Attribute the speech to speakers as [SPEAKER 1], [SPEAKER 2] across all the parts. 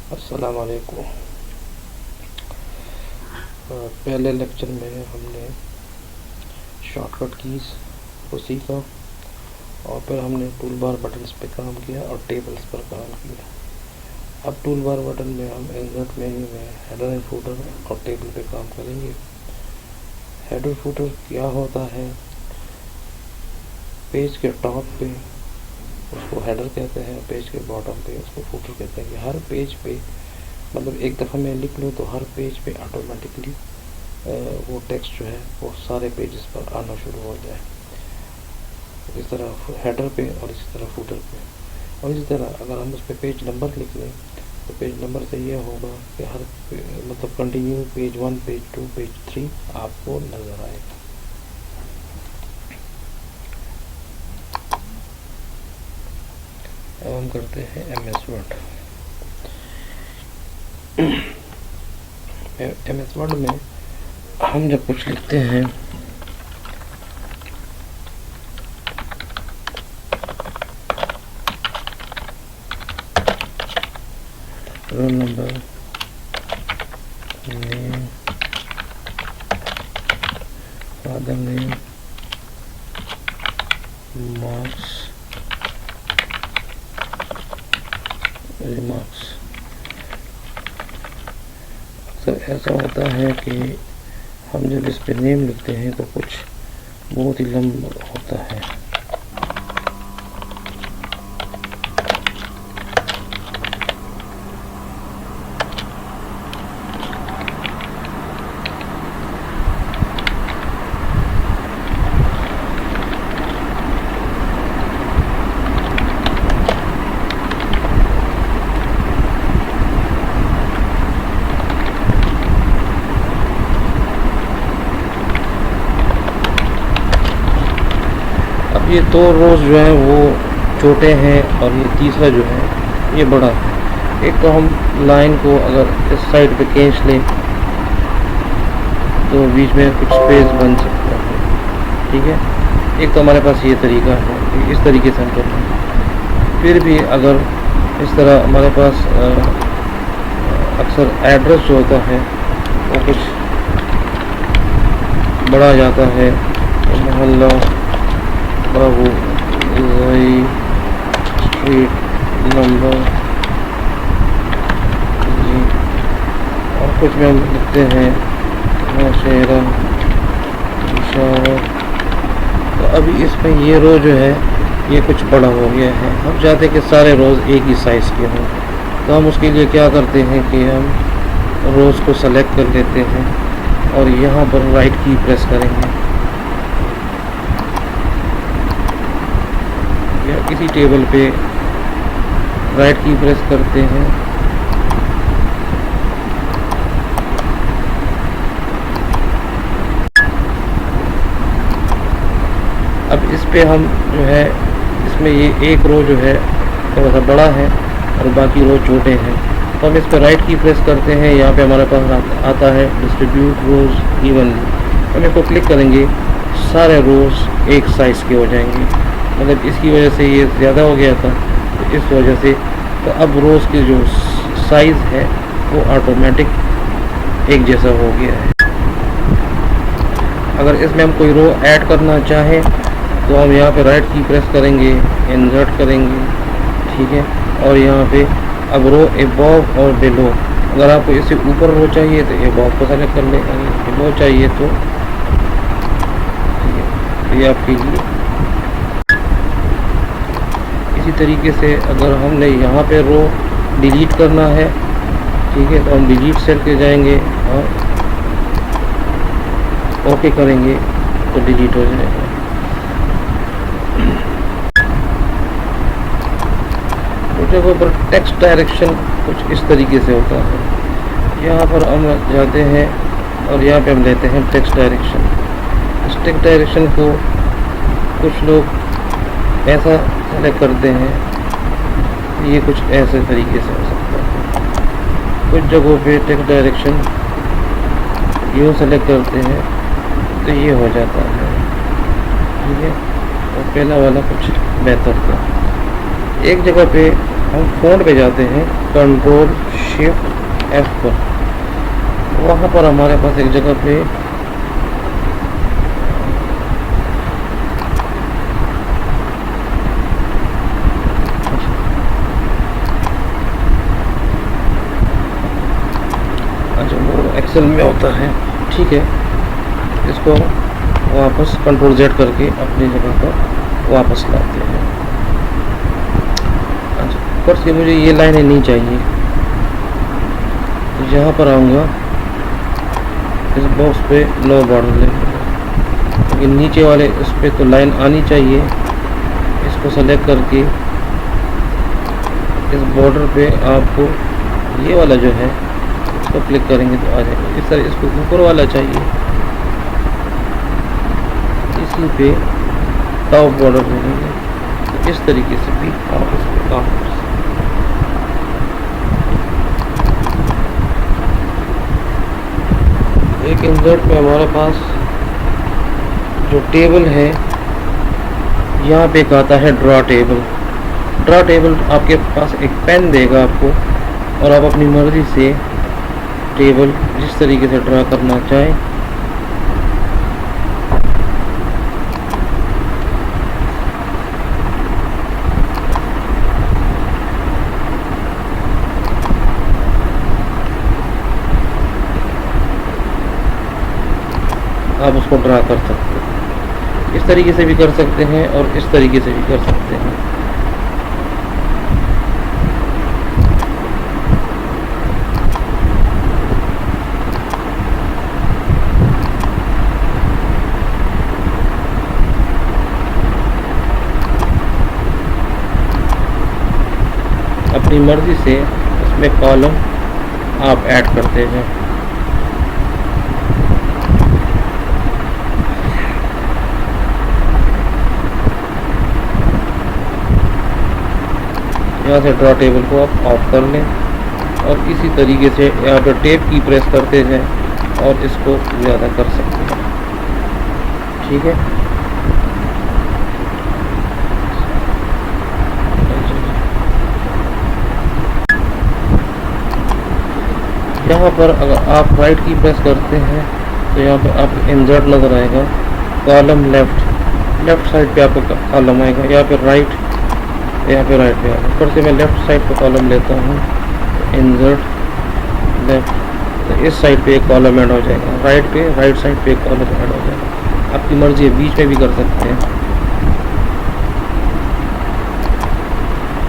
[SPEAKER 1] अस्सलाम वालेकुम। पहले लेक्चर में हमने शॉर्टकट कीज़ को सीखा और फिर हमने टूल बार बटन्स पे काम किया और टेबल्स पर काम किया। अब टूल बार बटन में हम इंसर्ट मेन्यू में हेडर एंड फुटर और टेबल पे काम करेंगे। हेडर फुटर क्या होता है? पेज के टॉप पे उसको हेडर कहते हैं, पेज के बॉटम पे उसको फुटर कहते हैं। कि हर पेज पे मतलब एक दफ़ा मैं लिख लूँ तो हर पेज पे ऑटोमेटिकली वो टेक्स्ट जो है वो सारे पेजेस पर आना शुरू हो जाए। इस तरह हेडर पे और इसी तरह फुटर पे। और इसी तरह अगर हम उस पर पेज नंबर लिख लें तो पेज नंबर से ये होगा कि हर मतलब कंटिन्यू पेज 1, पेज 2, पेज 3 आपको नज़र आएगा। अब हम करते हैं MS वर्ड। MS वर्ड में हम जब कुछ लिखते हैं roll number, name, father name, marks, remarks. अक्सर ऐसा होता है कि हम जब इस पे नेम लिखते हैं तो कुछ बहुत ही लंबा होता है। ये दो रोज जो है वो छोटे हैं और ये तीसरा जो है ये बड़ा है। एक तो हम लाइन को अगर इस साइड पे खींच लें तो बीच में कुछ स्पेस बन सकता है, ठीक है। एक तो हमारे पास ये तरीका है, इस तरीके से हम करते हैं। फिर भी अगर इस तरह हमारे पास अक्सर एड्रेस जो होता है वो कुछ बड़ा जाता है, मोहल्ला, बाबू, स्ट्रीट नंबर जी, और कुछ में हम लिखते हैं शहरा, पेशावर। तो अभी इसमें ये रो जो है ये कुछ बड़ा हो गया है। हम चाहते हैं कि सारे रोज़ एक ही साइज़ के हों, तो हम उसके लिए क्या करते हैं कि हम रोज़ को सेलेक्ट कर लेते हैं और यहाँ पर राइट की प्रेस करेंगे या किसी टेबल पे राइट की प्रेस करते हैं। अब इस पे हम जो है इसमें ये एक रो जो है थोड़ा सा बड़ा है और बाकी रो छोटे हैं, तो हम इस पर राइट की प्रेस करते हैं। यहाँ पे हमारे पास आता है डिस्ट्रीब्यूट रोज इवनली। हम इसको क्लिक करेंगे, सारे रोज एक साइज़ के हो जाएंगे। मतलब इसकी वजह से ये ज़्यादा हो गया था, तो इस वजह से तो अब रोज़ की जो साइज़ है वो ऑटोमेटिक एक जैसा हो गया है। अगर इसमें हम कोई रो ऐड करना चाहें तो हम यहाँ पे राइट की प्रेस करेंगे, इंसर्ट करेंगे, ठीक है। और यहाँ पे अब रो अबव और बिलो, अगर आपको इससे ऊपर रो चाहिए तो अबव को सेलेक्ट कर लें, अगर बिलो चाहिए तो ये आपके लिए। इसी तरीके से अगर हमने यहाँ पे रो डिलीट करना है, ठीक है, तो हम डिलीट सेल के जाएंगे और ओके करेंगे तो डिलीट हो जाएगा। कुछ जगहों पर टेक्स्ट डायरेक्शन कुछ इस तरीके से होता है। यहाँ पर हम जाते हैं और यहाँ पे हम लेते हैं टेक्स्ट डायरेक्शन। इस टेक्स्ट डायरेक्शन को कुछ लोग ऐसा सेलेक्ट करते हैं, ये कुछ ऐसे तरीके से हो सकता है। कुछ जगहों पे टेक्स्ट डायरेक्शन यूँ सेलेक्ट करते हैं तो ये हो जाता है, ठीक है। और पहला वाला कुछ बेहतर था। एक जगह पे हम फ़ॉन्ट पे जाते हैं, कंट्रोल शिफ्ट F पर, वहाँ पर हमारे पास एक जगह पे अच्छा वो एक्सेल में होता है, ठीक है। इसको वापस कंट्रोल Z करके अपनी जगह पर वापस लाते हैं। अच्छा फर्स्ट के मुझे ये लाइनें नहीं चाहिए, तो यहाँ पर आऊँगा, इस बॉक्स पे नो बॉर्डर लेंगे, लेकिन नीचे वाले इस पे तो लाइन आनी चाहिए। इसको सेलेक्ट करके इस बॉर्डर पे आपको ये वाला जो है इसको क्लिक करेंगे तो आ जाएगा। इस तरह इसको ऊपर वाला चाहिए, इसी पे टॉप बॉर्डर लेंगे, तो इस तरीके से भी आप इस पर काम कर सकते हैं। एक इंसर्ट में हमारे पास जो टेबल है, यहाँ पे एक आता है ड्रा टेबल। ड्रा टेबल आपके पास एक पेन देगा आपको, और आप अपनी मर्ज़ी से टेबल जिस तरीके से ड्रा करना चाहें आप उसको ड्रा कर सकते हैं। इस तरीके से भी कर सकते हैं और इस तरीके से भी कर सकते हैं। अपनी मर्ज़ी से इसमें कॉलम आप ऐड करते हैं। यहाँ से ड्रा टेबल को आप ऑफ कर लें, और इसी तरीके से यहाँ पर टेप की प्रेस करते हैं और इसको ज़्यादा कर सकते हैं, ठीक है। यहाँ पर अगर आप राइट की प्रेस करते हैं तो यहाँ पर आपको इंसर्ट नज़र आएगा, कॉलम लेफ्ट साइड पे आपका कॉलम आएगा, यहाँ पे राइट, यहाँ पे राइट पे आएगा। फिर से मैं लेफ़्ट साइड पे कॉलम लेता हूँ, इंसर्ट लेफ्ट, तो इस साइड पे एक कॉलम ऐड हो जाएगा, राइट साइड पे एक कॉलम ऐड हो जाएगा। आपकी मर्ज़ी है, बीच में भी कर सकते हैं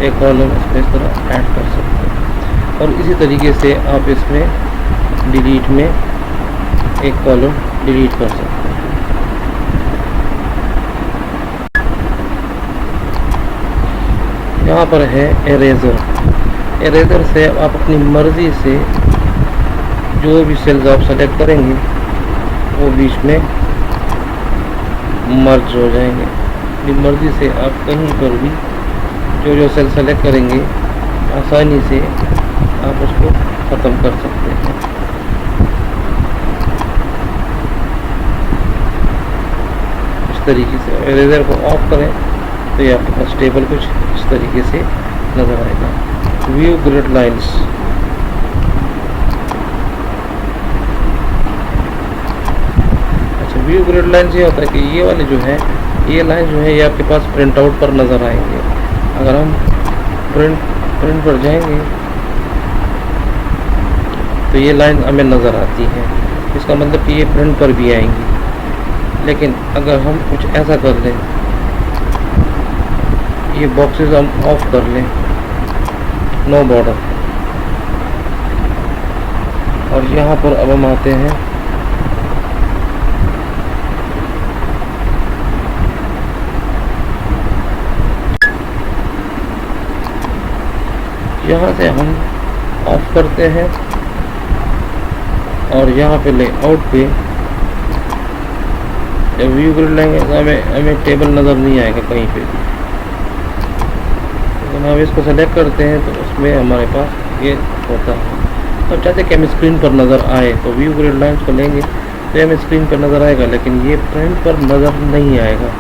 [SPEAKER 1] एक कॉलम, इसमें इस तरह ऐड कर सकते हैं। और इसी तरीके से आप इसमें डिलीट में एक कॉलम डिलीट कर सकते हैं। यहाँ पर है इरेज़र से आप अपनी मर्ज़ी से जो भी सेल्स आप सेलेक्ट करेंगे वो बीच में मर्ज हो जाएंगे। अपनी मर्ज़ी से आप कहीं पर भी जो सेल सेलेक्ट करेंगे आसानी से आप उसको ख़त्म कर सकते हैं। इस तरीके से इरेज़र को ऑफ करें तो ये आपके पास टेबल कुछ इस तरीके से नज़र आएगा। व्यू ग्रिड लाइंस, अच्छा व्यू ग्रिड लाइंस ये होता है कि ये वाले जो है, ये लाइन जो है ये आपके पास प्रिंट आउट पर नज़र आएंगे। अगर हम प्रिंट पर जाएंगे तो ये लाइन हमें नज़र आती है, इसका मतलब कि ये प्रिंट पर भी आएंगी। लेकिन अगर हम कुछ ऐसा कर लें, ये बॉक्सेस हम ऑफ कर लें, नो बॉर्डर, और यहाँ पर अब हम आते हैं यहाँ से हम ऑफ करते हैं, और यहाँ पे लेआउट पे जब व्यू ग्रिड लेंगे तो हमें टेबल नज़र नहीं आएगा कहीं पे भी। लेकिन हम इसको सेलेक्ट करते हैं तो उसमें हमारे पास ये होता है। तो चाहते कि हमें स्क्रीन पर नज़र आए तो व्यू ग्रिड लाइन्स को लेंगे तो हमें स्क्रीन पर नज़र आएगा, लेकिन ये प्रिंट पर नज़र नहीं आएगा।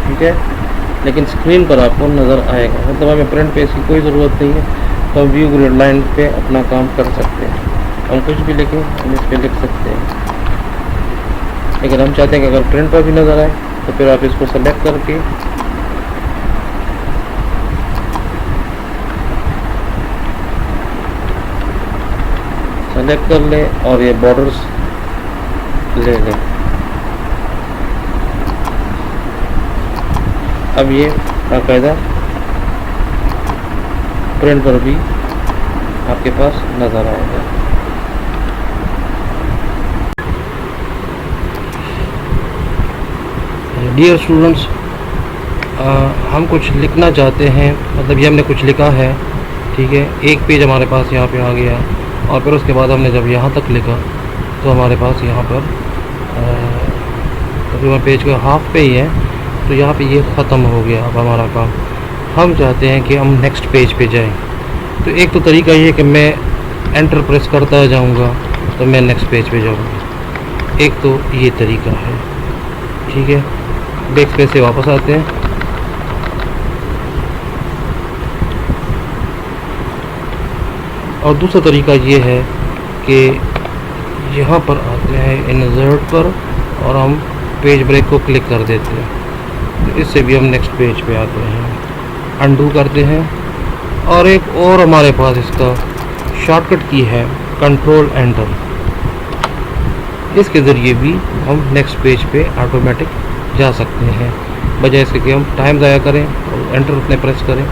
[SPEAKER 1] ठीक है, लेकिन स्क्रीन पर आपको नज़र आएगा। मतलब हमें प्रिंट पेज की कोई ज़रूरत नहीं है, तो हम व्यू ग्रिड लाइन पे अपना काम कर सकते हैं। हम कुछ भी लिखें हम इस पर लिख सकते हैं। लेकिन हम चाहते हैं कि अगर प्रिंट पर भी नज़र आए तो फिर आप इसको सेलेक्ट करके सेलेक्ट कर लें और ये बॉर्डर्स ले लें। अब ये बाकायदा प्रिंट पर भी आपके पास नज़र आएगा। डियर स्टूडेंट्स, हम कुछ लिखना चाहते हैं, मतलब ये हमने कुछ लिखा है, ठीक है। एक पेज हमारे पास यहाँ पे आ गया और फिर उसके बाद हमने जब यहाँ तक लिखा तो हमारे पास यहाँ पर तकरीबन पेज का हाफ पे ही है, तो यहाँ पे ये ख़त्म हो गया अब हमारा काम। हम चाहते हैं कि हम नेक्स्ट पेज पे जाएं। तो एक तो तरीका ये है कि मैं एंटर प्रेस करता जाऊँगा तो मैं नेक्स्ट पेज पे जाऊँगा। एक तो ये तरीका है, ठीक है। बैक स्पेस से वापस आते हैं। और दूसरा तरीका ये है कि यहाँ पर आते हैं इंसर्ट पर और हम पेज ब्रेक को क्लिक कर देते हैं, तो इससे भी हम नेक्स्ट पेज पे आते हैं। अंडू करते हैं और एक और हमारे पास इसका शॉर्टकट की है कंट्रोल एंटर। इसके ज़रिए भी हम नेक्स्ट पेज पे ऑटोमेटिक जा सकते हैं, बजाय इसके कि हम टाइम ज़ाया करें और एंटर अपने प्रेस करें।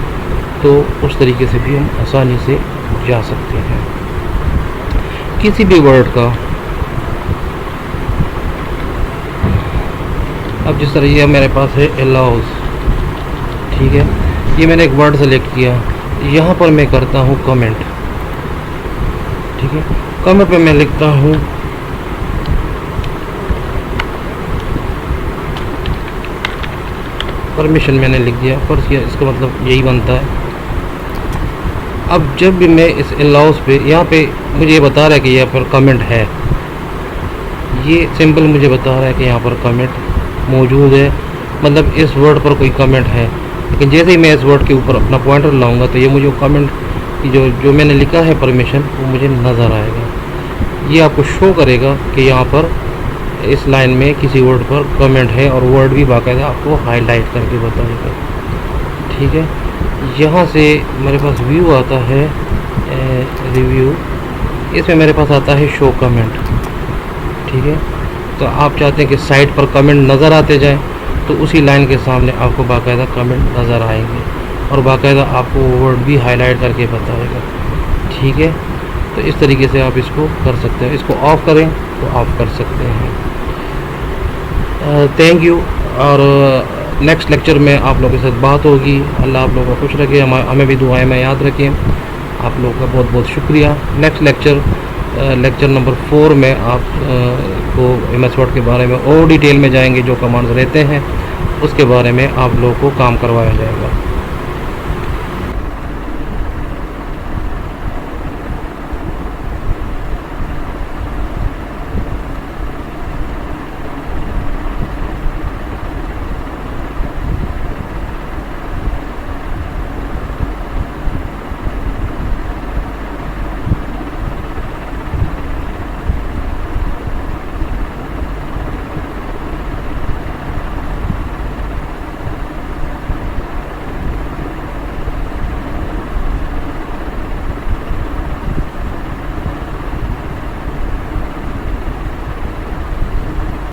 [SPEAKER 1] तो उस तरीके से भी हम आसानी से जा सकते हैं। किसी भी वर्ड का अब जिस तरह ये मेरे पास है अलाउज, ठीक है। ये मैंने एक वर्ड सेलेक्ट किया, यहाँ पर मैं करता हूँ कमेंट, ठीक है। कमेंट पे मैं लिखता हूँ परमिशन, मैंने लिख दिया पर इसका मतलब यही बनता है। अब जब भी मैं इस अलाउज पे यहाँ पे मुझे ये बता रहा है कि यहाँ पर कमेंट है, ये सिंपल मुझे बता रहा है कि यहाँ पर कमेंट मौजूद है, मतलब इस वर्ड पर कोई कमेंट है। लेकिन जैसे ही मैं इस वर्ड के ऊपर अपना पॉइंटर लाऊंगा तो ये मुझे कमेंट की जो मैंने लिखा है परमिशन वो मुझे नज़र आएगा। ये आपको शो करेगा कि यहाँ पर इस लाइन में किसी वर्ड पर कमेंट है और वर्ड भी बाकायदा आपको हाईलाइट करके बताएगा, ठीक है। यहाँ से मेरे पास व्यू आता है रिव्यू, इसमें मेरे पास आता है शो कमेंट, ठीक है। तो आप चाहते हैं कि साइड पर कमेंट नज़र आते जाएं, तो उसी लाइन के सामने आपको बाकायदा कमेंट नज़र आएंगे और बाकायदा आपको वर्ड भी हाईलाइट करके बताएगा, ठीक है। तो इस तरीके से आप इसको कर सकते हैं। इसको ऑफ़ करें तो ऑफ़ कर सकते हैं। Thank you. और नेक्स्ट लेक्चर में आप लोगों के साथ बात होगी। अल्लाह आप लोगों को खुश रखे, हमें भी दुआएं में याद रखें। आप लोगों का बहुत बहुत शुक्रिया। नेक्स्ट लेक्चर नंबर 4 में आप को MS वर्ड के बारे में और डिटेल में जाएंगे, जो कमांड्स रहते हैं उसके बारे में आप लोगों को काम करवाया जाएगा।